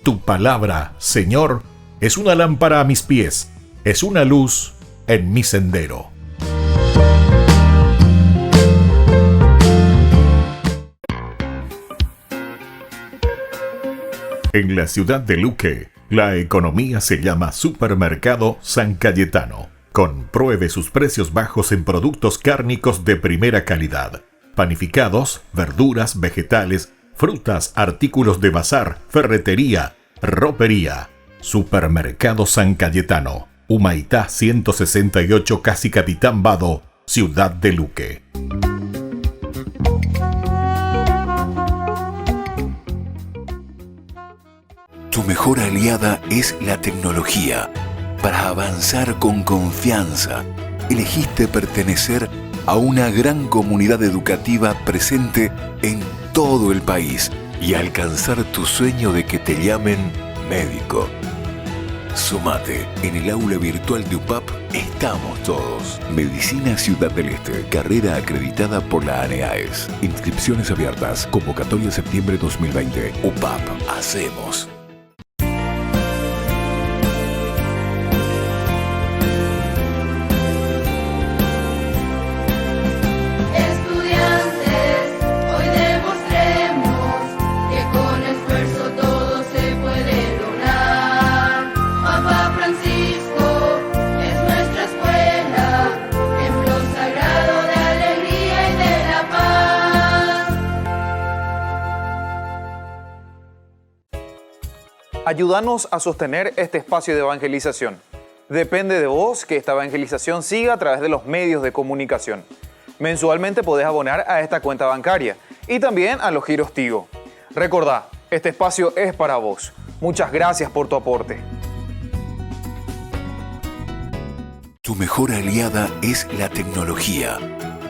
Tu palabra, Señor, es una lámpara a mis pies, es una luz en mi sendero. En la ciudad de Luque, la economía se llama Supermercado San Cayetano. Compruebe sus precios bajos en productos cárnicos de primera calidad. Panificados, verduras, vegetales, frutas, artículos de bazar, ferretería, ropería. Supermercado San Cayetano, Humaitá 168, Casi Capitán Vado, ciudad de Luque. Tu mejor aliada es la tecnología. Para avanzar con confianza, elegiste pertenecer a una gran comunidad educativa presente en todo el país y alcanzar tu sueño de que te llamen médico. Sumate. En el aula virtual de UPAP estamos todos. Medicina Ciudad del Este. Carrera acreditada por la ANEAES. Inscripciones abiertas. Convocatoria septiembre 2020. UPAP. Hacemos. Ayúdanos a sostener este espacio de evangelización. Depende de vos que esta evangelización siga a través de los medios de comunicación. Mensualmente podés abonar a esta cuenta bancaria y también a los giros Tigo. Recordá, este espacio es para vos. Muchas gracias por tu aporte. Tu mejor aliada es la tecnología.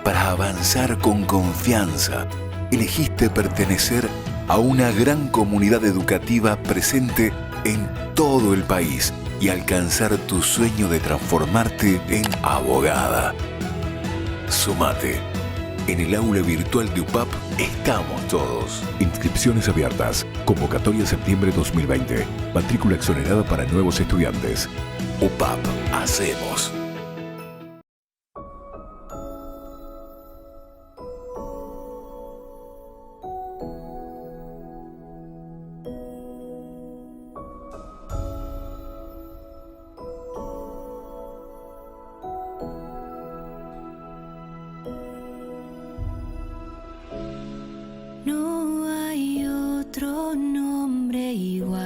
Para avanzar con confianza, elegiste pertenecer a una gran comunidad educativa presente en todo el país y alcanzar tu sueño de transformarte en abogada. Sumate. En el aula virtual de UPAP estamos todos. Inscripciones abiertas. Convocatoria septiembre 2020. Matrícula exonerada para nuevos estudiantes. UPAP. Hacemos. No hay otro nombre igual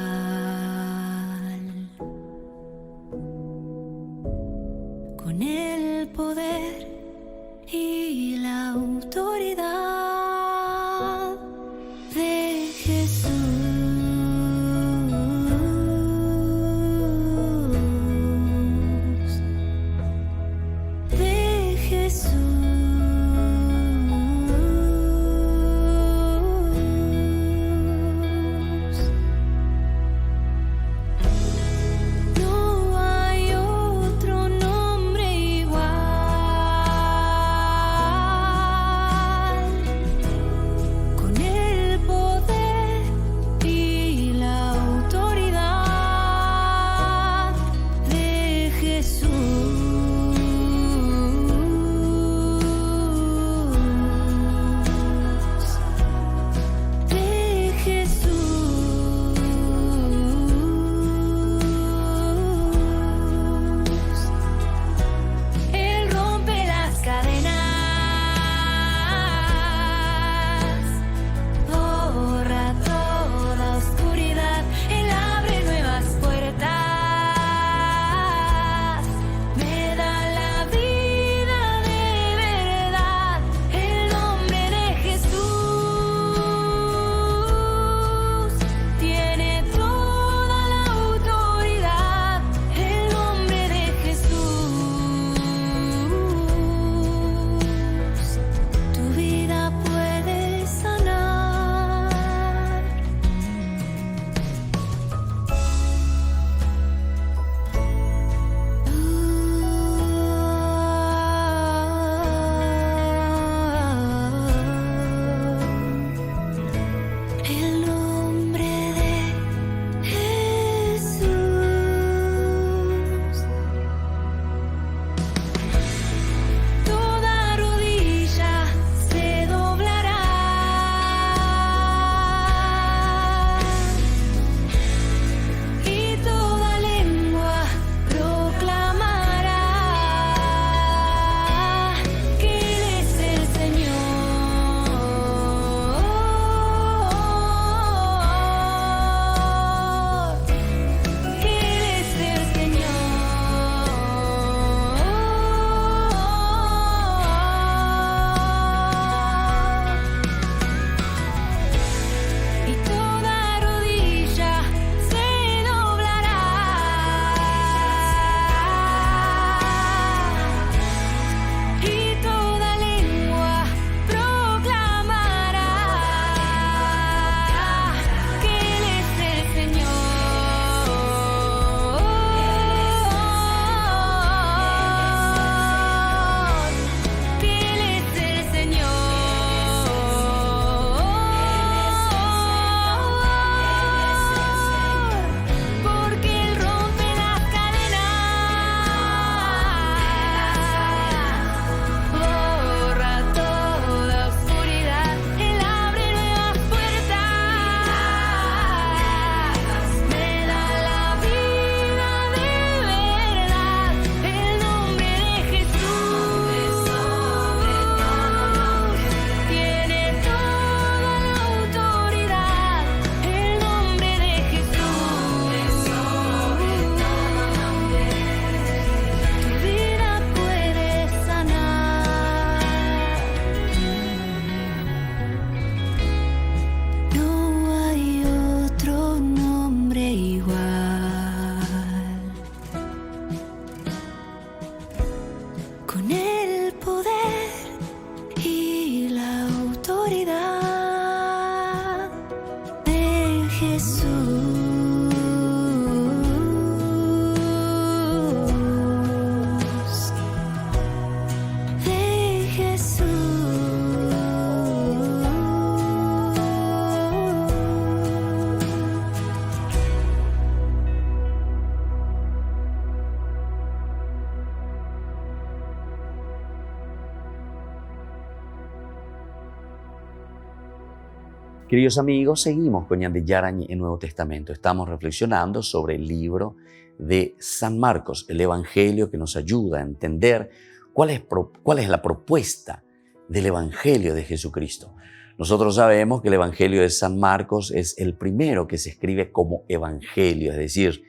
Queridos amigos, seguimos con Ñan de Yarañi en Nuevo Testamento. Estamos reflexionando sobre el libro de San Marcos, el Evangelio que nos ayuda a entender cuál es la propuesta del Evangelio de Jesucristo. Nosotros sabemos que el Evangelio de San Marcos es el primero que se escribe como Evangelio, es decir,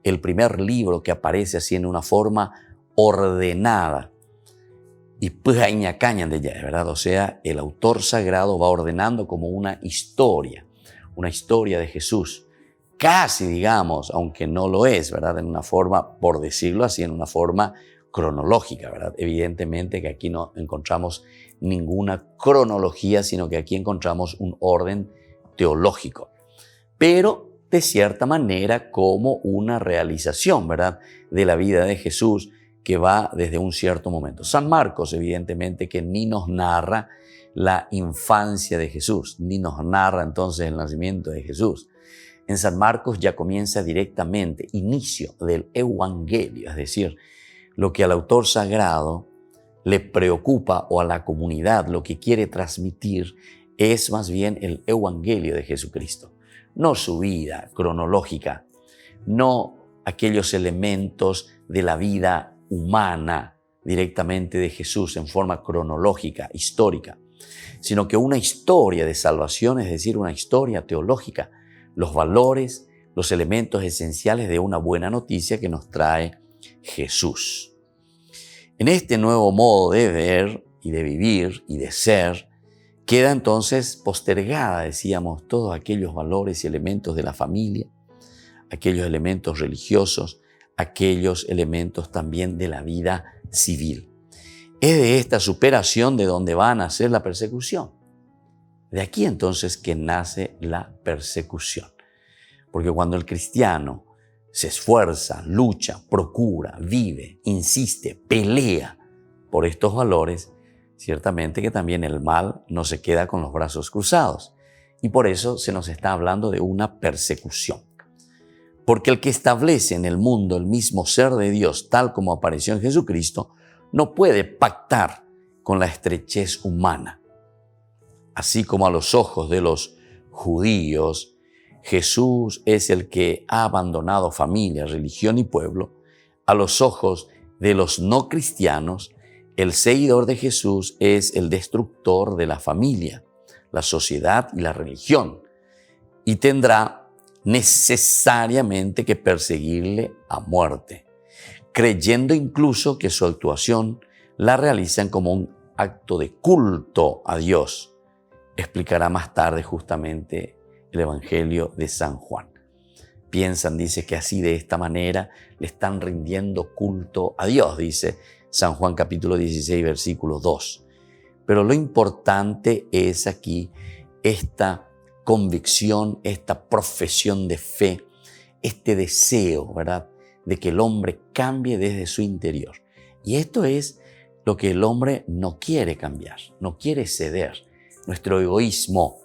el primer libro que aparece así en una forma ordenada. Y pues cañan de ya, ¿verdad? O sea, el autor sagrado va ordenando como una historia de Jesús, casi digamos, aunque no lo es, ¿verdad? En una forma, por decirlo así, en una forma cronológica, ¿verdad? Evidentemente que aquí no encontramos ninguna cronología, sino que aquí encontramos un orden teológico, pero de cierta manera como una realización, ¿verdad? De la vida de Jesús, que va desde un cierto momento. San Marcos, evidentemente, que ni nos narra la infancia de Jesús, ni nos narra entonces el nacimiento de Jesús. En San Marcos ya comienza directamente, inicio del Evangelio, es decir, lo que al autor sagrado le preocupa o a la comunidad lo que quiere transmitir es más bien el Evangelio de Jesucristo, no su vida cronológica, no aquellos elementos de la vida humana directamente de Jesús en forma cronológica, histórica, sino que una historia de salvación, es decir, una historia teológica, los valores, los elementos esenciales de una buena noticia que nos trae Jesús. En este nuevo modo de ver y de vivir y de ser, queda entonces postergada, decíamos, todos aquellos valores y elementos de la familia, aquellos elementos religiosos, aquellos elementos también de la vida civil. Es de esta superación de donde va a nacer la persecución. De aquí entonces que nace la persecución. Porque cuando el cristiano se esfuerza, lucha, procura, vive, insiste, pelea por estos valores, ciertamente que también el mal no se queda con los brazos cruzados. Y por eso se nos está hablando de una persecución. Porque el que establece en el mundo el mismo ser de Dios, tal como apareció en Jesucristo, no puede pactar con la estrechez humana. Así como a los ojos de los judíos, Jesús es el que ha abandonado familia, religión y pueblo, a los ojos de los no cristianos, el seguidor de Jesús es el destructor de la familia, la sociedad y la religión, y tendrá necesariamente que perseguirle a muerte, creyendo incluso que su actuación la realizan como un acto de culto a Dios. Explicará más tarde justamente el Evangelio de San Juan. Piensan, dice, que así de esta manera le están rindiendo culto a Dios, dice San Juan capítulo 16, versículo 2. Pero lo importante es aquí esta convicción, esta profesión de fe, este deseo, ¿verdad?, de que el hombre cambie desde su interior. Y esto es lo que el hombre no quiere cambiar, no quiere ceder. Nuestro egoísmo,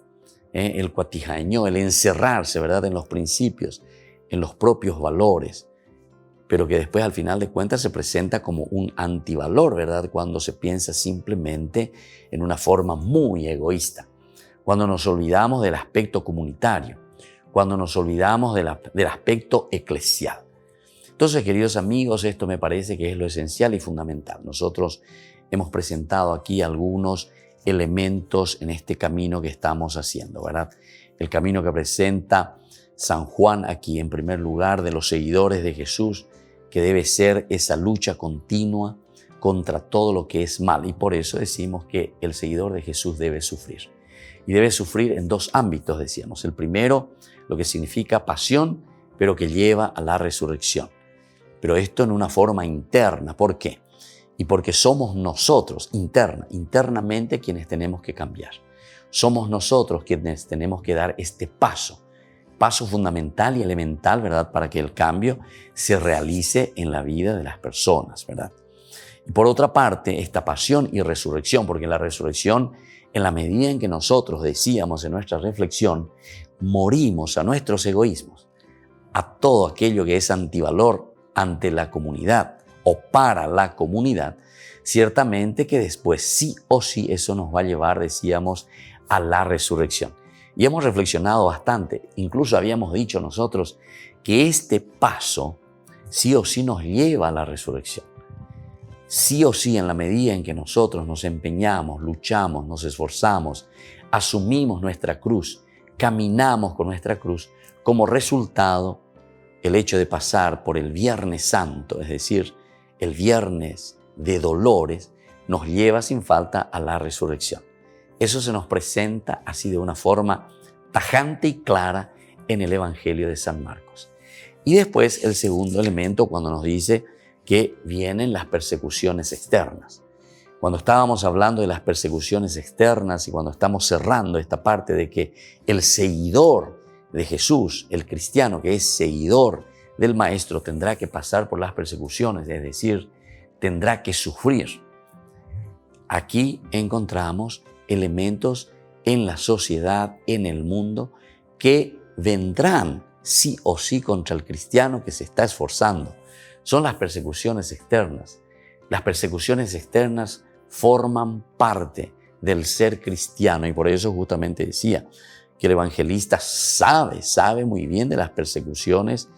el cuatijaño, el encerrarse, ¿verdad?, en los principios, en los propios valores, pero que después al final de cuentas se presenta como un antivalor, ¿verdad?, cuando se piensa simplemente en una forma muy egoísta. Cuando nos olvidamos del aspecto comunitario, cuando nos olvidamos del aspecto eclesial. Entonces, queridos amigos, esto me parece que es lo esencial y fundamental. Nosotros hemos presentado aquí algunos elementos en este camino que estamos haciendo, ¿verdad? El camino que presenta San Juan aquí, en primer lugar, de los seguidores de Jesús, que debe ser esa lucha continua contra todo lo que es mal. Y por eso decimos que el seguidor de Jesús debe sufrir. Y debe sufrir en dos ámbitos, decíamos. El primero, lo que significa pasión, pero que lleva a la resurrección. Pero esto en una forma interna. ¿Por qué? Y porque somos nosotros, internamente, quienes tenemos que cambiar. Somos nosotros quienes tenemos que dar este paso paso fundamental y elemental, ¿verdad?, para que el cambio se realice en la vida de las personas, ¿verdad? Y por otra parte, esta pasión y resurrección, porque la resurrección, en la medida en que nosotros decíamos en nuestra reflexión, morimos a nuestros egoísmos, a todo aquello que es antivalor ante la comunidad o para la comunidad, ciertamente que después sí o sí eso nos va a llevar, decíamos, a la resurrección. Y hemos reflexionado bastante, incluso habíamos dicho nosotros que este paso sí o sí nos lleva a la resurrección. Sí o sí, en la medida en que nosotros nos empeñamos, luchamos, nos esforzamos, asumimos nuestra cruz, caminamos con nuestra cruz, como resultado, el hecho de pasar por el Viernes Santo, es decir, el Viernes de Dolores, nos lleva sin falta a la resurrección. Eso se nos presenta así de una forma tajante y clara en el Evangelio de San Marcos. Y después el segundo elemento, cuando nos dice que vienen las persecuciones externas. Cuando estábamos hablando de las persecuciones externas y cuando estamos cerrando esta parte de que el seguidor de Jesús, el cristiano que es seguidor del Maestro, tendrá que pasar por las persecuciones, es decir, tendrá que sufrir. Aquí encontramos elementos en la sociedad, en el mundo, que vendrán sí o sí contra el cristiano que se está esforzando. Son las persecuciones externas. Las persecuciones externas forman parte del ser cristiano y por eso justamente decía que el evangelista sabe muy bien de las persecuciones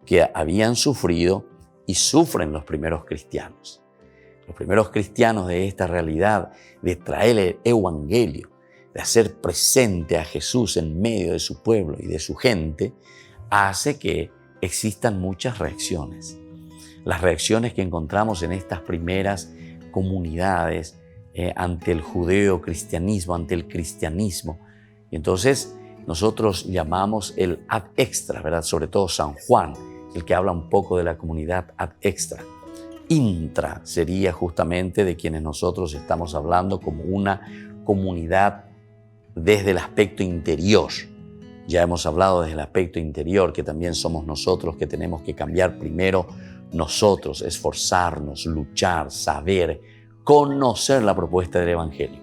que habían sufrido y sufren los primeros cristianos. Los primeros cristianos de esta realidad de traer el evangelio, de hacer presente a Jesús en medio de su pueblo y de su gente, hace que existan muchas reacciones. Las reacciones que encontramos en estas primeras comunidades ante el judeo-cristianismo, ante el cristianismo. Y entonces nosotros llamamos el ad extra, ¿verdad? Sobre todo San Juan, el que habla un poco de la comunidad ad extra. Intra sería justamente de quienes nosotros estamos hablando como una comunidad desde el aspecto interior. Ya hemos hablado desde el aspecto interior, que también somos nosotros que tenemos que cambiar primero nosotros, esforzarnos, luchar, saber, conocer la propuesta del Evangelio.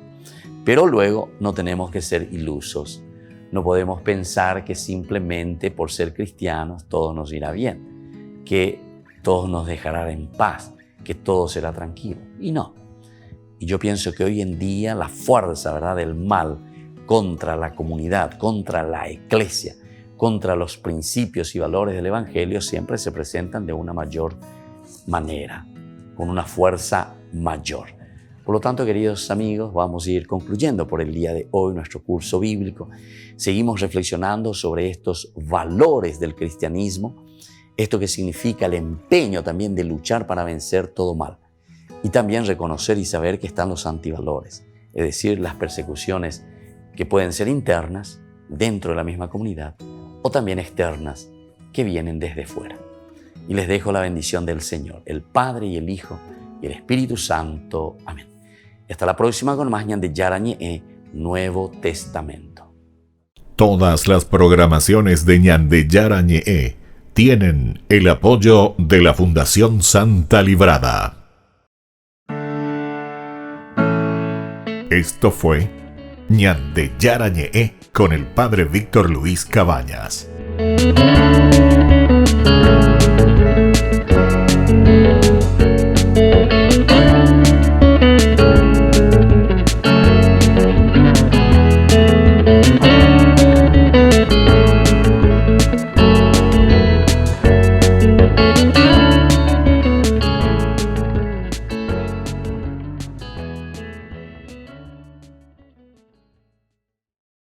Pero luego no tenemos que ser ilusos. No podemos pensar que simplemente por ser cristianos todo nos irá bien, que todo nos dejará en paz, que todo será tranquilo. Y no. Y yo pienso que hoy en día la fuerza, ¿verdad?, del mal contra la comunidad, contra la iglesia, contra los principios y valores del Evangelio siempre se presentan de una mayor manera, con una fuerza mayor. Por lo tanto, queridos amigos, vamos a ir concluyendo por el día de hoy nuestro curso bíblico. Seguimos reflexionando sobre estos valores del cristianismo, esto que significa el empeño también de luchar para vencer todo mal y también reconocer y saber que están los antivalores, es decir, las persecuciones que pueden ser internas dentro de la misma comunidad o también externas que vienen desde fuera. Y les dejo la bendición del Señor, el Padre y el Hijo y el Espíritu Santo. Amén. Y hasta la próxima con más Ñan de Yarañe, Nuevo Testamento. Todas las programaciones de Ñan de Yarañe tienen el apoyo de la Fundación Santa Librada. Esto fue Ñan de Yarañe con el Padre Víctor Luis Cabañas.